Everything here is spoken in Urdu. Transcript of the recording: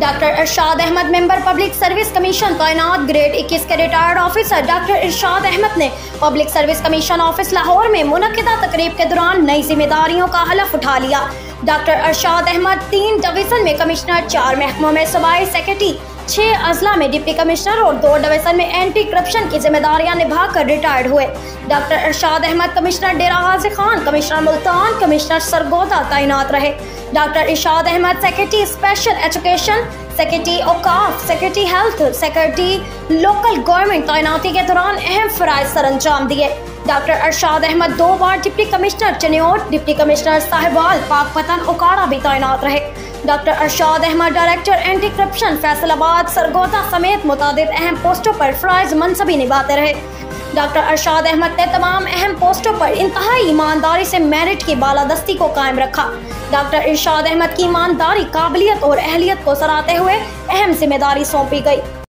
ڈاکٹر ارشاد احمد ممبر پبلک سروس کمیشن تعینات گریڈ 21 کے retired officer doctor Irshad Ahmad نے public service commission office Lahore میں منعقدہ تقریب کے دوران نئی ذمہ داریوں کا حلف اٹھا لیا۔ ڈاکٹر ارشاد احمد 3 ڈویژن میں کمشنر، 4 محکموں میں صوبائی سیکرٹری، 6 اضلاع میں ڈپٹی کمشنر اور 2 ڈویژن میں اینٹی کرپشن کی ذمہ داریاں نبھا کر ریٹائرڈ ہوئے۔ Doctor Irshad Ahmed commissioner Dera Ghazi Khan, commissioner Multan, commissioner Sargodha تعینات رہے۔ Doctor Irshad Ahmed secretary special education, secretary اوقاف، secretary health, secretary local government تعیناتی کے دوران اہم فرائض سر انجام دیے۔ ڈاکٹر ارشاد احمد 2 بار deputy commissioner Chiniot, deputy commissioner Sahiwal, Pakpattan, Okara بھی تعینات رہے۔ Doctor Irshad Ahmed director anti corruption Faisalabad, Sargodha سمیت متعدد اہم پوسٹوں پر فرائض منصبی نبھاتے رہے۔ ڈاکٹر ارشاد احمد نے تمام اہم پوسٹوں پر انتہائی ایمانداری سے میرٹ کی بالادستی کو قائم رکھا۔ ڈاکٹر ارشاد احمد کی ایمانداری، قابلیت اور اہلیت کو سراہتے ہوئے اہم ذمہ داری سونپی گئی۔